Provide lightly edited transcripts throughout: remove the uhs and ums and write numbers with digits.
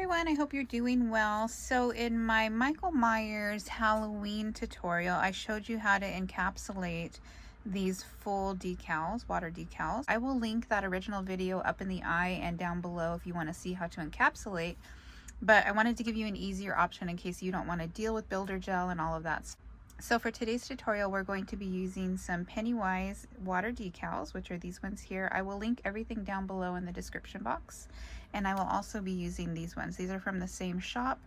everyone, I hope you're doing well. So in my Michael Myers Halloween tutorial, I showed you how to encapsulate these full decals, water decals. I will link that original video up in the eye and down below if you want to see how to encapsulate, but I wanted to give you an easier option in case you don't want to deal with builder gel and all of that stuff. So for today's tutorial, we're going to be using some Pennywise water decals, which are these ones here. I will link everything down below in the description box, and I will also be using these ones. These are from the same shop,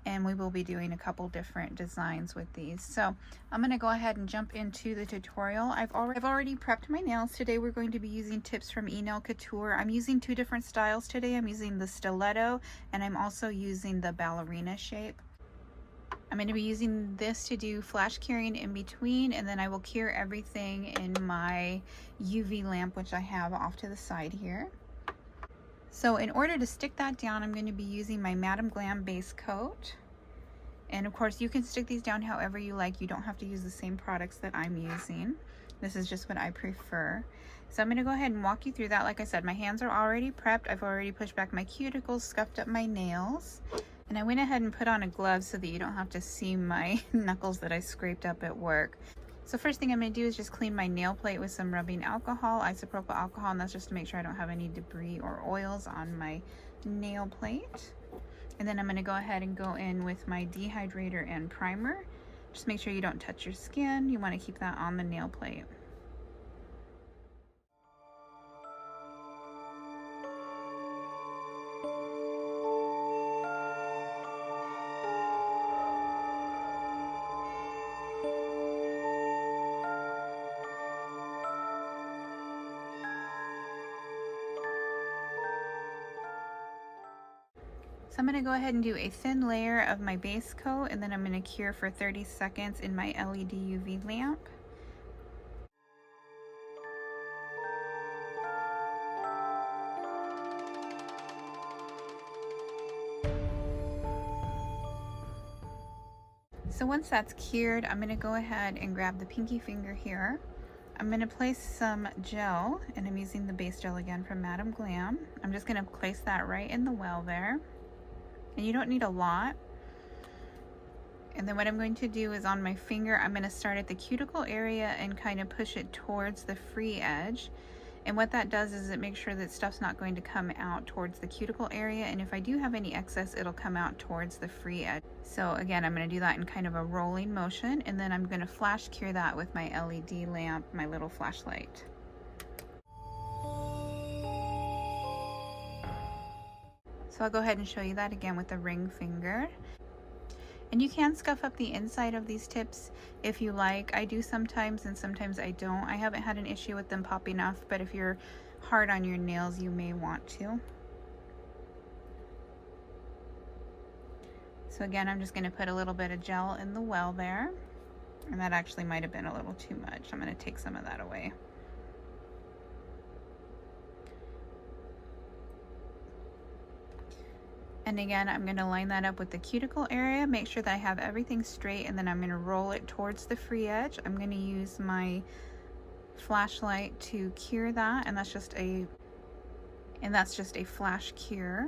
and we will be doing a couple different designs with these. So I'm going to go ahead and jump into the tutorial. I've already prepped my nails. Today we're going to be using tips from eNail Couture. I'm using two different styles today. I'm using the stiletto, and I'm also using the ballerina shape. I'm going to be using this to do flash curing in between, and then I will cure everything in my UV lamp, which I have off to the side here. So in order to stick that down, I'm going to be using my Madam Glam base coat. And of course, you can stick these down however you like. You don't have to use the same products that I'm using. This is just what I prefer. So I'm going to go ahead and walk you through that. Like I said, my hands are already prepped. I've already pushed back my cuticles, scuffed up my nails. And I went ahead and put on a glove so that you don't have to see my knuckles that I scraped up at work. So first thing I'm going to do is just clean my nail plate with some rubbing alcohol, isopropyl alcohol, and that's just to make sure I don't have any debris or oils on my nail plate. And then I'm going to go ahead and go in with my dehydrator and primer. Just make sure you don't touch your skin. You want to keep that on the nail plate. So I'm going to go ahead and do a thin layer of my base coat, and then I'm going to cure for 30 seconds in my LED UV lamp. So once that's cured, I'm going to go ahead and grab the pinky finger here. I'm going to place some gel, and I'm using the base gel again from Madam Glam. I'm just going to place that right in the well there. And you don't need a lot. And then what I'm going to do is on my finger, I'm going to start at the cuticle area and kind of push it towards the free edge. And what that does is it makes sure that stuff's not going to come out towards the cuticle area. And if I do have any excess, it'll come out towards the free edge. So again, I'm going to do that in kind of a rolling motion. And then I'm going to flash cure that with my LED lamp, my little flashlight. So I'll go ahead and show you that again with the ring finger. And you can scuff up the inside of these tips if you like. I do sometimes, and sometimes I don't. I haven't had an issue with them popping off, but if you're hard on your nails, you may want to. So again, I'm just going to put a little bit of gel in the well there. And that actually might have been a little too much. I'm going to take some of that away. And again, I'm going to line that up with the cuticle area, make sure that I have everything straight, and then I'm going to roll it towards the free edge. I'm going to use my flashlight to cure that, and that's just a flash cure.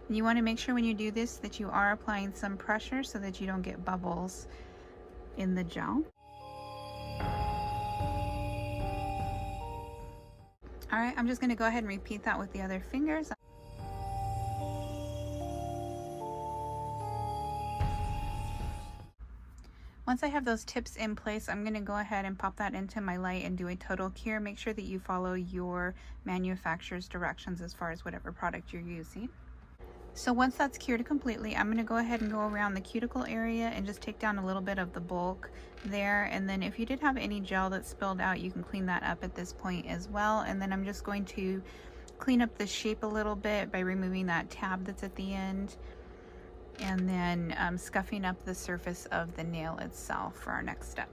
And you want to make sure when you do this that you are applying some pressure so that you don't get bubbles in the gel. All right, I'm just going to go ahead and repeat that with the other fingers. Once I have those tips in place, I'm going to go ahead and pop that into my light and do a total cure. Make sure that you follow your manufacturer's directions as far as whatever product you're using. So once that's cured completely, I'm going to go ahead and go around the cuticle area and just take down a little bit of the bulk there. And then if you did have any gel that spilled out, you can clean that up at this point as well. And then I'm just going to clean up the shape a little bit by removing that tab that's at the end, and then scuffing up the surface of the nail itself for our next step.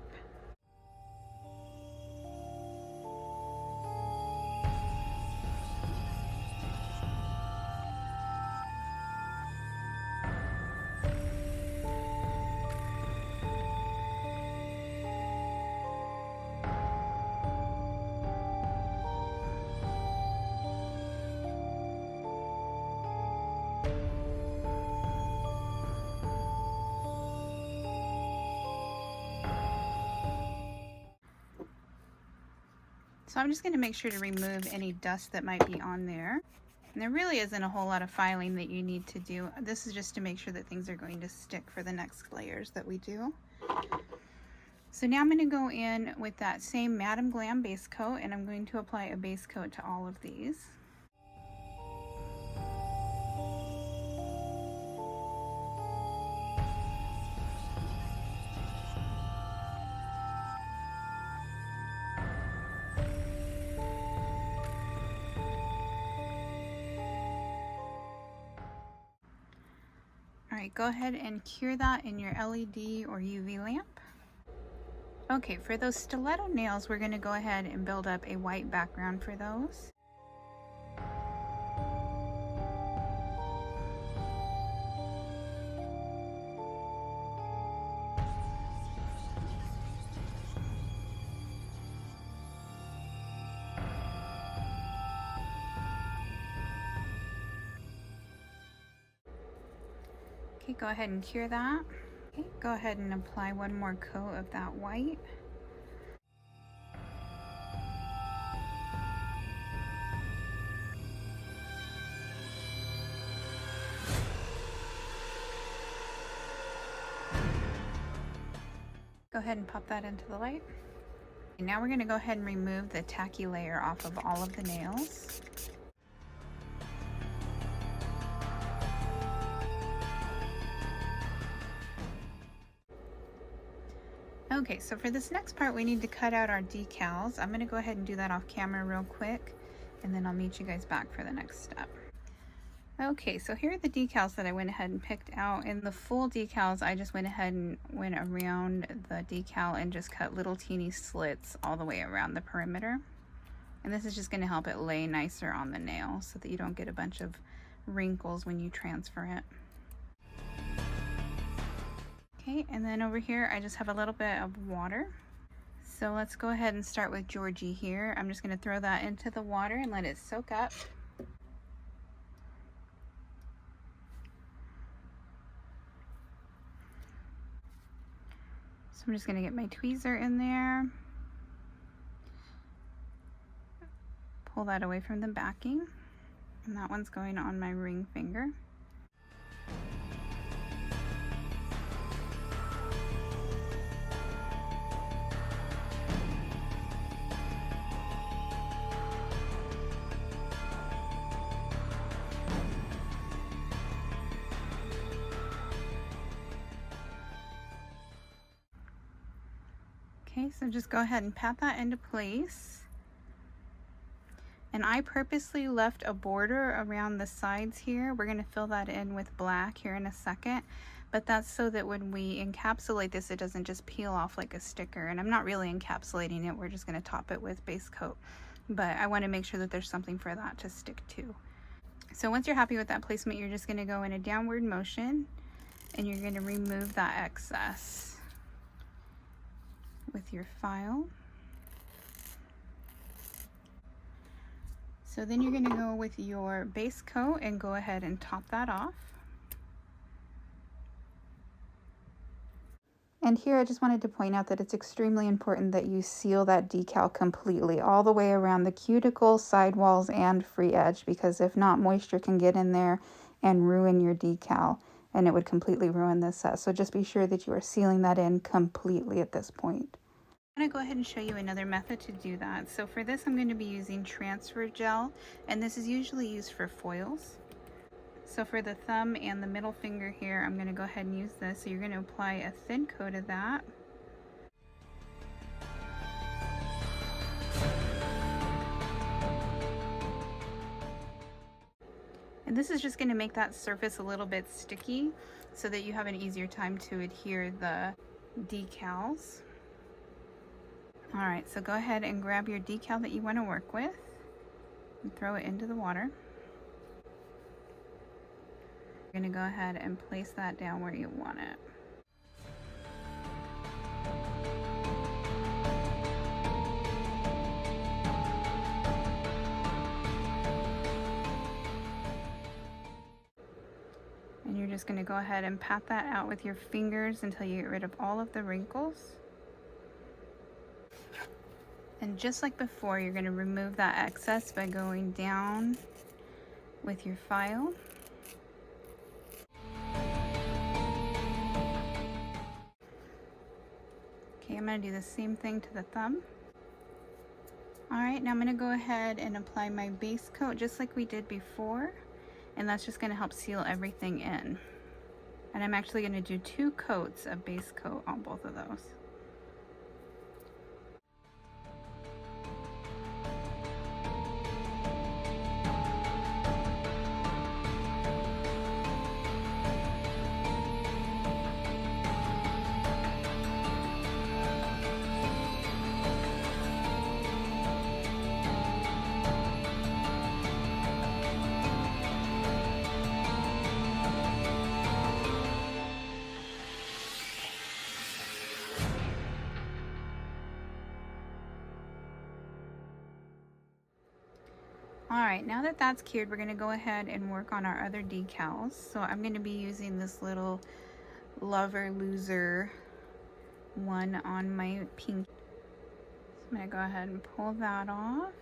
So I'm just going to make sure to remove any dust that might be on there. And there really isn't a whole lot of filing that you need to do. This is just to make sure that things are going to stick for the next layers that we do. So now I'm going to go in with that same Madam Glam base coat, and I'm going to apply a base coat to all of these. All right, go ahead and cure that in your LED or UV lamp. Okay, for those stiletto nails, we're going to go ahead and build up a white background for those. Okay, go ahead and cure that. Okay, go ahead and apply one more coat of that white. Go ahead and pop that into the light. And now we're going to go ahead and remove the tacky layer off of all of the nails. Okay, so for this next part, we need to cut out our decals. I'm going to go ahead and do that off camera real quick, and then I'll meet you guys back for the next step. Okay, so here are the decals that I went ahead and picked out. In the full decals, I just went ahead and went around the decal and just cut little teeny slits all the way around the perimeter. And this is just going to help it lay nicer on the nail so that you don't get a bunch of wrinkles when you transfer it. Okay, and then over here I just have a little bit of water. So let's go ahead and start with Georgie here. I'm just going to throw that into the water and let it soak up. So I'm just going to get my tweezer in there. Pull that away from the backing. And that one's going on my ring finger. Okay, so just go ahead and pat that into place. And I purposely left a border around the sides here. We're going to fill that in with black here in a second. But that's so that when we encapsulate this, it doesn't just peel off like a sticker. And I'm not really encapsulating it. We're just going to top it with base coat. But I want to make sure that there's something for that to stick to. So once you're happy with that placement, you're just going to go in a downward motion. And you're going to remove that excess with your file. So then you're going to go with your base coat and go ahead and top that off. And here I just wanted to point out that it's extremely important that you seal that decal completely all the way around the cuticle, sidewalls, and free edge, because if not, moisture can get in there and ruin your decal, and it would completely ruin this set. So just be sure that you are sealing that in completely at this point. I'm going to go ahead and show you another method to do that. So for this, I'm going to be using transfer gel, and this is usually used for foils. So for the thumb and the middle finger here, I'm going to go ahead and use this. So you're going to apply a thin coat of that. And this is just going to make that surface a little bit sticky so that you have an easier time to adhere the decals. All right, so go ahead and grab your decal that you want to work with and throw it into the water. You're going to go ahead and place that down where you want it. And you're just going to go ahead and pat that out with your fingers until you get rid of all of the wrinkles. And just like before, you're going to remove that excess by going down with your file. Okay, I'm going to do the same thing to the thumb. Alright, now I'm going to go ahead and apply my base coat just like we did before, and that's just going to help seal everything in. And I'm actually going to do 2 coats of base coat on both of those. Alright, now that that's cured, we're going to go ahead and work on our other decals. So I'm going to be using this little Lover Loser one on my pink. So I'm going to go ahead and pull that off.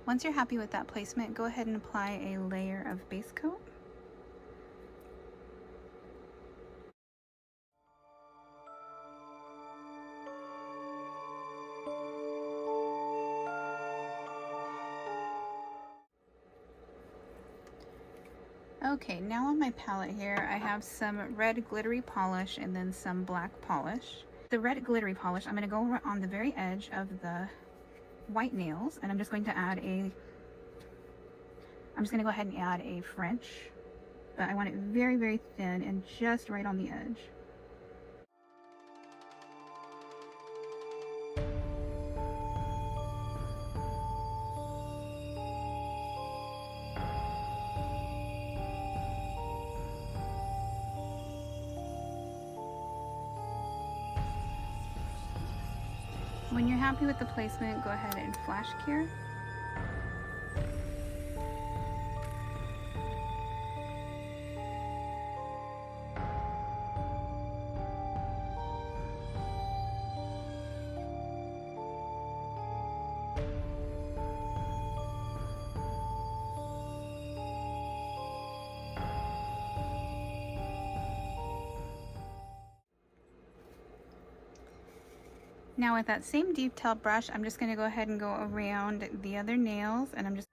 Once you're happy with that placement, go ahead and apply a layer of base coat. Okay, now on my palette here, I have some red glittery polish and then some black polish. The red glittery polish, I'm going to go on the very edge of the white nails, and I'm just going to add go ahead and add a French, but I want it very, very thin and just right on the edge. When you're happy with the placement, go ahead and flash cure. Now with that same detail brush, I'm just going to go ahead and go around the other nails, and I'm just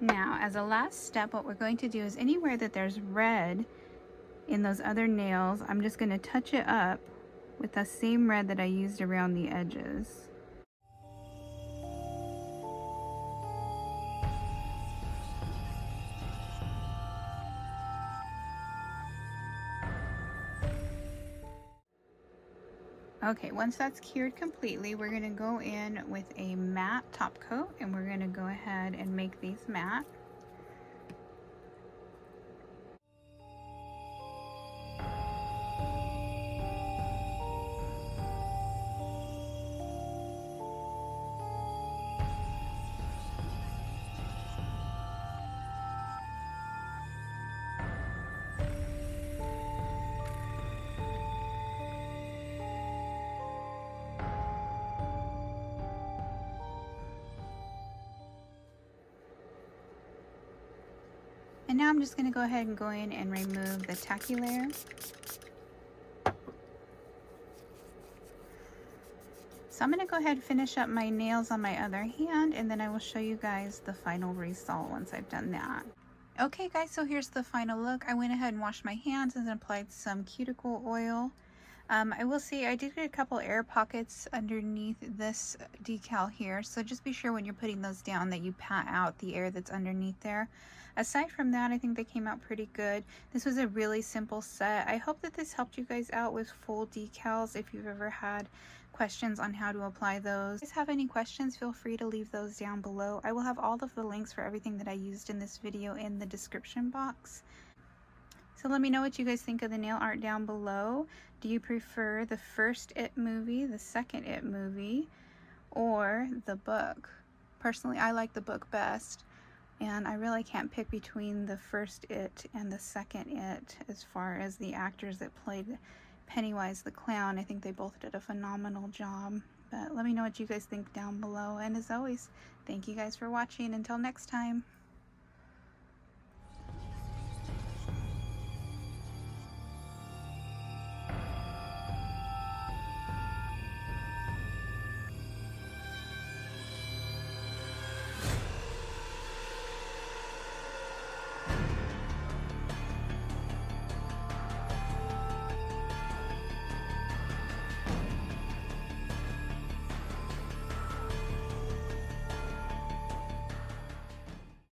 Now, as a last step, what we're going to do is anywhere that there's red in those other nails, I'm just going to touch it up with the same red that I used around the edges. Okay, once that's cured completely, we're going to go in with a matte top coat, and we're going to go ahead and make these matte. And now I'm just going to go ahead and go in and remove the tacky layer. So I'm going to go ahead and finish up my nails on my other hand, and then I will show you guys the final result once I've done that. Okay guys, so here's the final look. I went ahead and washed my hands and then applied some cuticle oil. I will say I did get a couple air pockets underneath this decal here, so just be sure when you're putting those down that you pat out the air that's underneath there. Aside from that, I think they came out pretty good. This was a really simple set. I hope that this helped you guys out with full decals if you've ever had questions on how to apply those. If you guys have any questions, feel free to leave those down below. I will have all of the links for everything that I used in this video in the description box. So let me know what you guys think of the nail art down below. Do you prefer the first It movie, the second It movie, or the book? Personally, I like the book best, and I really can't pick between the first It and the second It as far as the actors that played Pennywise the clown. I think they both did a phenomenal job. But let me know what you guys think down below, and as always, thank you guys for watching. Until next time.